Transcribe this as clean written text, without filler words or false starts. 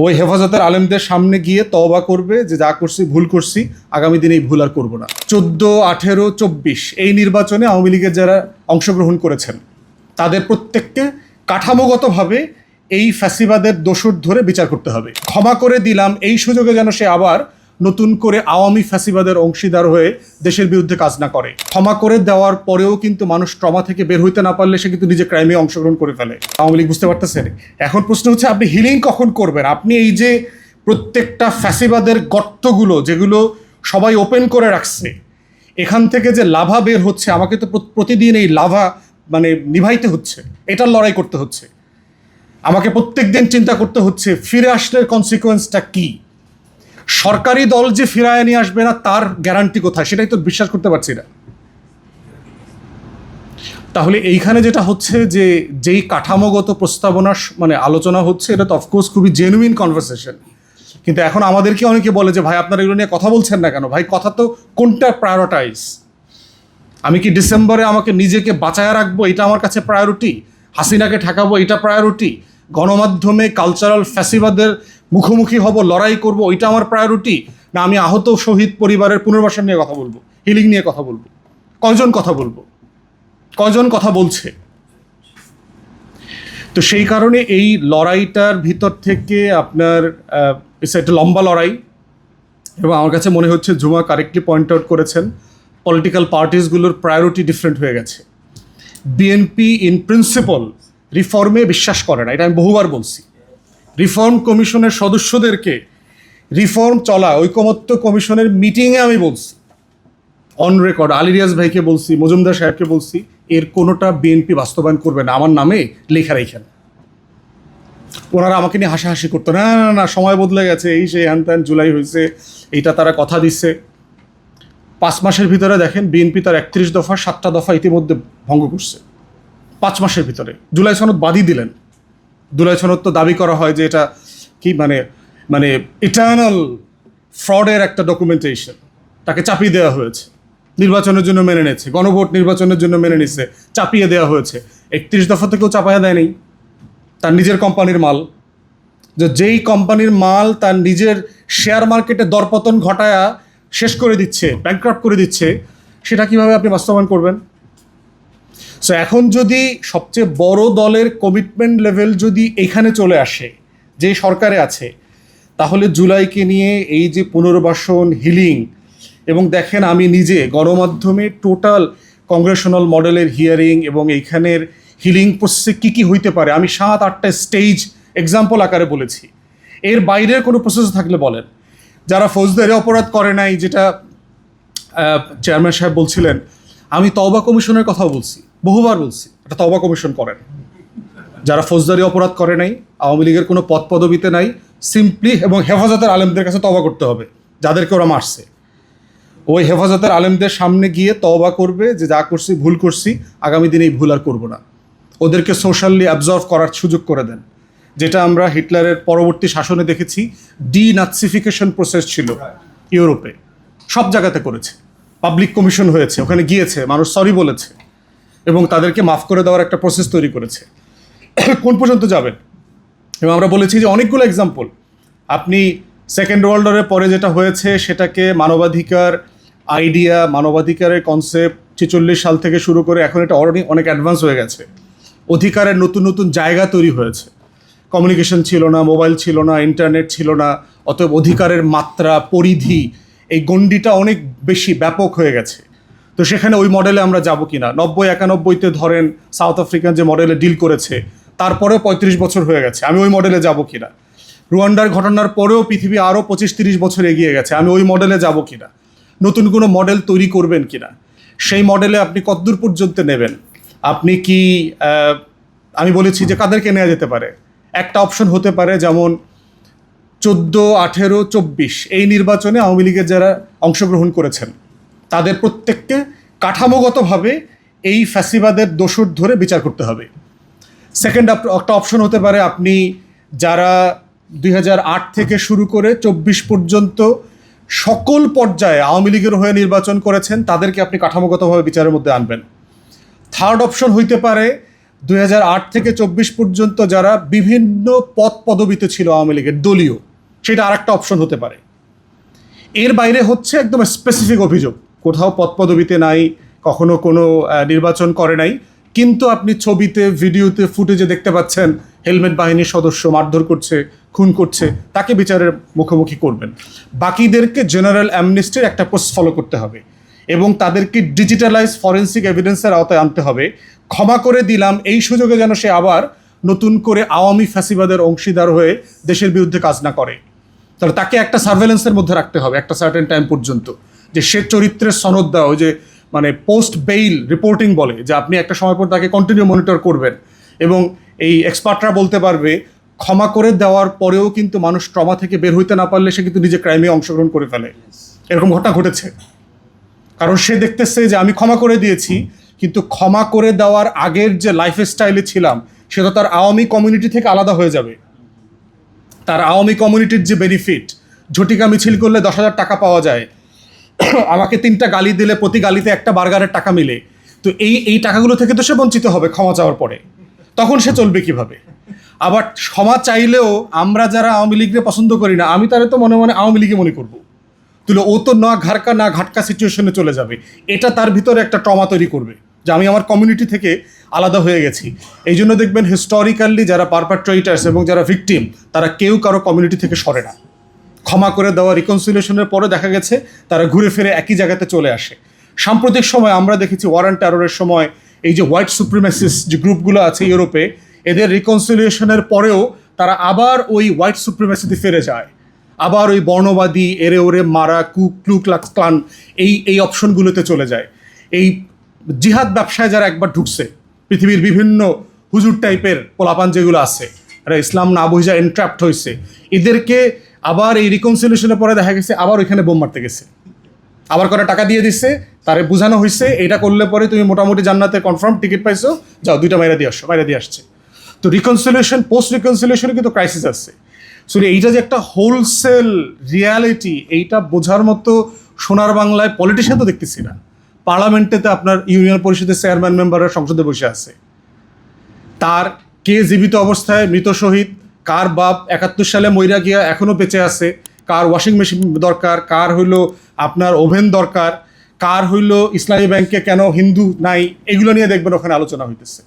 ওই হেফাজতের আলেমদের সামনে গিয়ে তওবা করবে যে যা করছি ভুল করছি, আগামী দিনে এই ভুল আর করবো না। 14, 18, 24 এই নির্বাচনে আওয়ামী লীগের যারা অংশগ্রহণ করেছেন তাদের প্রত্যেককে কাঠামোগতভাবে এই ফ্যাসিবাদের দোষর ধরে বিচার করতে হবে। ক্ষমা করে দিলাম এই সুযোগে যেন সে আবার নতুন করে আওয়ামী ফ্যাসিবাদের অংশীদার হয়ে দেশের বিরুদ্ধে কাজ না করে। ক্ষমা করে দেওয়ার পরেও কিন্তু মানুষ ট্রমা থেকে বের হইতে না পারলে সে কিন্তু নিজে ক্রাইমে অংশগ্রহণ করে ফেলে। আওয়ামী লীগ বুঝতে পারতেছেন। এখন প্রশ্ন হচ্ছে আপনি হিলিং কখন করবেন? আপনি এই যে প্রত্যেকটা ফ্যাসিবাদের গর্তগুলো যেগুলো সবাই ওপেন করে রাখছে, এখান থেকে যে লাভা বের হচ্ছে, আমাকে তো প্রতিদিন এই লাভা নিভাইতে হচ্ছে, এটার লড়াই করতে হচ্ছে। আমাকে প্রত্যেক দিন চিন্তা করতে হচ্ছে ফিরে আসলে কনসিকোয়েন্সটা কি। সরকারি দল যে ফিরায় নিয়ে আসবে না তার গ্যারান্টি কোথায়, সেটাই তো বিশ্বাস করতে পারছি না। তাহলে এইখানে যেটা হচ্ছে যে যেই কাঠামোগত প্রস্তাবনা আলোচনা হচ্ছে, এটা তো অফকোর্স খুবই জেনুইন কনভারসেশন, কিন্তু এখন আমাদেরকে অনেকে বলে যে ভাই আপনারা এগুলো নিয়ে কথা বলছেন না কেন? ভাই কথা তো কোনটা প্রায়োরিটাইজ? আমি কি ডিসেম্বরে আমাকে নিজেকে বাঁচায় রাখবো, এটা আমার কাছে প্রায়োরিটি? হাসিনাকে ঠেকাবো, এটা প্রায়োরিটি? গণমাধ্যমে কালচারাল ফ্যাসিবাদের মুখোমুখি হব, লড়াই করব, ওইটা আমার প্রায়োরিটি? না আমি আহত শহীদ পরিবারের পুনর্বাসন নিয়ে কথা বলবো, হিলিং নিয়ে কথা বলবো? কয়জন কথা বলবো? কয়জন কথা বলছে? তো সেই কারণে এই লড়াইটার ভিতর থেকে আপনার একটা লম্বা লড়াই, এবং আমার কাছে মনে হচ্ছে জুমা কারেক্টলি পয়েন্ট আউট করেছেন, পলিটিক্যাল পার্টিসগুলোর প্রায়োরিটি ডিফারেন্ট হয়ে গেছে। বিএনপি ইন প্রিন্সিপাল রিফর্মে বিশ্বাস করে না, এটা আমি বহুবার বলছি। রিফর্ম কমিশনের সদস্যদেরকে রিফর্ম চলা ঐকমত্য কমিশনের মিটিংয়ে আমি বলছি, অন রেকর্ড, আলী রিয়াজ ভাইকে বলছি, মজুমদার সাহেবকে বলছি, এর কোনোটা বিএনপি বাস্তবায়ন করবে না, আমার নামে লেখা রেখেন। ওনারা আমাকে নিয়ে হাসাহাসি করতো, না না না সময় বদলে গেছে, এই সেই হ্যান ত্যান, জুলাই হয়েছে, এইটা তারা কথা দিচ্ছে। 5 মাসের ভিতরে দেখেন বিএনপি তার 31 দফা 7টা দফা ইতিমধ্যে ভঙ্গ করছে 5 মাসের ভিতরে। জুলাই সনদ বাদই দিলেন। জুলাই সনদ তো দাবি করা হয় যে এটা কি ইটার্নাল ফ্রডের একটা ডকুমেন্টেশন, তাকে চাপিয়ে দেওয়া হয়েছে। নির্বাচনের জন্য মেনে নিয়েছে, গণভোট নির্বাচনের জন্য মেনে নিচ্ছে, চাপিয়ে দেওয়া হয়েছে। 31 দফা থেকেও চাপাইয়া দেয় নেই, তার নিজের কোম্পানির মাল। যেই কোম্পানির মাল তার নিজের শেয়ার মার্কেটে দরপতন ঘটায়া শেষ করে দিচ্ছে, ব্যাংক্রাফ্ট করে দিচ্ছে, সেটা কিভাবে আপনি বাস্তবায়ন করবেন? সো এখন যদি সবচেয়ে বড় দলের কমিটমেন্ট লেভেল যদি এখানে চলে আসে, যে সরকারে আছে, তাহলে জুলাইকে নিয়ে এই যে পুনর্বাসন, হিলিং, এবং দেখেন আমি নিজে গণমাধ্যমে টোটাল কংগ্রেশনাল মডেলের হিয়ারিং এবং এইখানের হিলিং প্রসেসে কী কী হইতে পারে আমি 7-8টা স্টেজ এক্সাম্পল আকারে বলেছি। এর বাইরের কোনো প্রসেস থাকলে বলেন। যারা ফৌজদারি অপরাধ করে নাই, যেটা চেয়ারম্যান সাহেব বলছিলেন, আমি তওবা কমিশনের কথাও বলছি, বহুবার বলছি, একটা তওবা কমিশন করেন। যারা ফৌজদারি অপরাধ করে নাই, আওয়ামী লীগের কোনো পদ পদবিতে নাই, সিম্পলি এবং হেফাজতের আলেমদের কাছে তওবা করতে হবে, যাদেরকে ওরা মারছে। ওই হেফাজতের আলেমদের সামনে গিয়ে তওবা করবে যে যা করছি ভুল করছি, আগামী দিনে এই ভুল আর করবো না। ওদেরকে সোশ্যালি অ্যাবজর্ভ করার সুযোগ করে দেন, যেটা আমরা হিটলারের পরবর্তী শাসনে দেখেছি। ডিনাৎসিফিকেশন প্রসেস ছিল ইউরোপে, সব জায়গাতে করেছে। পাবলিক কমিশন হয়েছে, ওখানে গিয়েছে, মানুষ সরি বলেছে এবং তাদেরকে মাফ করে দেওয়ার একটা প্রসেস তৈরি করেছে। কোন পর্যন্ত যাবেন? এবং আমরা বলেছি যে অনেকগুলো এক্সাম্পল, আপনি সেকেন্ড ওয়ার্ল্ড ওয়ারের পরে যেটা হয়েছে সেটাকে মানবাধিকার আইডিয়া, মানবাধিকারের কনসেপ্ট 46 সাল থেকে শুরু করে এখন এটা অনেক অ্যাডভান্স হয়ে গেছে। অধিকারের নতুন নতুন জায়গা তৈরি হয়েছে। কমিউনিকেশন ছিল না, মোবাইল ছিল না, ইন্টারনেট ছিল না, অতএব অধিকারের মাত্রা, পরিধি, এই গণ্ডিটা অনেক বেশি ব্যাপক হয়ে গেছে। তো সেখানে ওই মডেলে আমরা যাব কি না? 90-91-তে ধরেন সাউথ আফ্রিকান যে মডেলে ডিল করেছে, তারপরেও 35 বছর হয়ে গেছে, আমি ওই মডেলে যাব কি না? রুয়ান্ডার ঘটনার পরেও পৃথিবী আরও 25-30 বছর এগিয়ে গেছে, আমি ওই মডেলে যাব কি না? নতুন কোনো মডেল তৈরি করবেন কি না? সেই মডেলে আপনি কতদূর পর্যন্ত নেবেন? আপনি কি, আমি বলেছি যে কাদেরকে নেওয়া যেতে পারে। একটা অপশন হতে পারে যেমন 14, 18, 24 এই নির্বাচনে আওয়ামী লীগের যারা অংশগ্রহণ করেছেন তাদের প্রত্যেককে কাঠামোগতভাবে এই ফ্যাসিবাদের দোষর ধরে বিচার করতে হবে। সেকেন্ড একটা অপশন হতে পারে আপনি যারা 2008 থেকে শুরু করে 24 পর্যন্ত সকল পর্যায়ে আওয়ামী লীগের হয়ে নির্বাচন করেছেন, তাদেরকে আপনি কাঠামোগতভাবে বিচারের মধ্যে আনবেন। থার্ড অপশন হইতে পারে 2008 থেকে 24 পর্যন্ত যারা বিভিন্ন পদ পদবিতে ছিল আওয়ামী লীগের দলীয়, সেটা আর একটা অপশন হতে পারে। এর বাইরে হচ্ছে একদম স্পেসিফিক অভিযোগ, কোথাও পদ পদবিতে নাই, কখনো কোনো নির্বাচন করে নাই, কিন্তু আপনি ছবিতে, ভিডিওতে, ফুটেজে দেখতে পাচ্ছেন হেলমেট বাহিনীর সদস্য মারধর করছে, খুন করছে, তাকে বিচারের মুখোমুখি করবেন। বাকিদেরকে জেনারেল অ্যামনেস্টির একটা পোস্ট ফলো করতে হবে এবং তাদেরকে ডিজিটালাইজ ফরেন্সিক এভিডেন্সের আওতায় আনতে হবে। ক্ষমা করে দিলাম এই সুযোগে যেন সে আবার নতুন করে আওয়ামী ফ্যাসিবাদের অংশীদার হয়ে দেশের বিরুদ্ধে কাজ না করে। তাহলে তাকে একটা সার্ভেলেন্সের মধ্যে রাখতে হবে একটা সার্টেন টাইম পর্যন্ত, যে সে চরিত্রের সনদ দেওয়া, ওই যে মানে পোস্ট বেইল রিপোর্টিং বলে, যে আপনি একটা সময় পর তাকে কন্টিনিউ মনিটর করবেন। এবং এই এক্সপার্টরা বলতে পারবে ক্ষমা করে দেওয়ার পরেও কিন্তু মানুষ ট্রমা থেকে বের হইতে না পারলে সে কিন্তু নিজে ক্রাইমে অংশগ্রহণ করে ফেলে। এরকম ঘটনা ঘটেছে, কারণ সে দেখতেছে যে আমি ক্ষমা করে দিয়েছি, কিন্তু ক্ষমা করে দেওয়ার আগের যে লাইফ স্টাইলে ছিলাম সেটা তার আওয়ামী কমিউনিটি থেকে আলাদা হয়ে যাবে। তার আওয়ামী কমিউনিটির যে বেনিফিট, ঝটিকা মিছিল করলে 10,000 টাকা পাওয়া যায়, আমাকে 3টা গালি দিলে প্রতি গালিতে একটা বার্গারের টাকা মিলে, তো এই টাকাগুলো থেকে তো সে বঞ্চিত হবে ক্ষমা চাওয়ার পরে। তখন সে চলবে কিভাবে? আবার ক্ষমা চাইলেও আমরা যারা আওয়ামী লীগকে পছন্দ করি না, আমি তারে তো মনে মনে আওয়ামী লীগে মনে করবো, তাহলে ও তো না ঘাড়কা না ঘাটকা সিচুয়েশনে চলে যাবে। এটা তার ভিতরে একটা ট্রমা তৈরি করবে যে আমি আমার কমিউনিটি থেকে আলাদা হয়ে গেছি। এই জন্য দেখবেন হিস্টোরিক্যালি যারা পারপাট্রেটার্স এবং যারা ভিকটিম, তারা কেউ কারো কমিউনিটি থেকে সরে না। ক্ষমা করে দেওয়া রিকনসিলিয়েশনের পরে দেখা গেছে তারা ঘুরে ফিরে একই জায়গাতে চলে আসে। সাম্প্রতিক সময় আমরা দেখেছি ওয়ার টেররের সময় এই যে হোয়াইট সুপ্রিমেসিস্ট যে গ্রুপগুলো আছে ইউরোপে, এদের রিকনসিলিয়েশনের পরেও তারা আবার ওই হোয়াইট সুপ্রিমেসিতে ফিরে যায়, আবার ওই বর্ণবাদী এরে ওরে মারা ক্লু ক্লাক্স ক্লান এই অপশনগুলোতে চলে যায়। এই জিহাদ ব্যবসায় যারা একবার ঢুকছে, পৃথিবীর বিভিন্ন হুজুর টাইপের পোলাপান যেগুলো আছে, এরা ইসলাম না বুঝা এনট্র্যাপড হয়েছে, এদেরকে আবার এই রিকনসিলিয়েশনের পরে দেখা গেছে আবার ওইখানে বোম মারতে গেছে, আবার করে টাকা দিয়ে দিচ্ছে, তারে বোঝানো হয়েছে এটা করলে পরে তুমি মোটামুটি জান্নাতে কনফার্ম টিকিট পাইছো, যাও 2টা মাইরা দিয়ে আসছে। তো রিকনসিলিয়েশন, পোস্ট রিকনসিলিয়েশনে কিন্তু ক্রাইসিস আসছে। সো এইটা যে একটা হোলসেল রিয়ালিটি, এইটা বোঝার মতো সোনার বাংলায় পলিটিশিয়ান তো দেখতেছি না। পার্লামেন্টেতে আপনার ইউনিয়ন পরিষদের চেয়ারম্যান মেম্বাররা সংসদে বসে আছে, তার কে জীবিত অবস্থায় মৃত শহীদ, কার বাপ 71 সালে মইরা গিয়া এখনও বেঁচে আছে, কার ওয়াশিং মেশিন দরকার, কার হইলো আপনার ওভেন দরকার, কার হইলো ইসলামী ব্যাংকে কেন হিন্দু নাই, এগুলো নিয়ে দেখবেন ওখানে আলোচনা হইতেছে।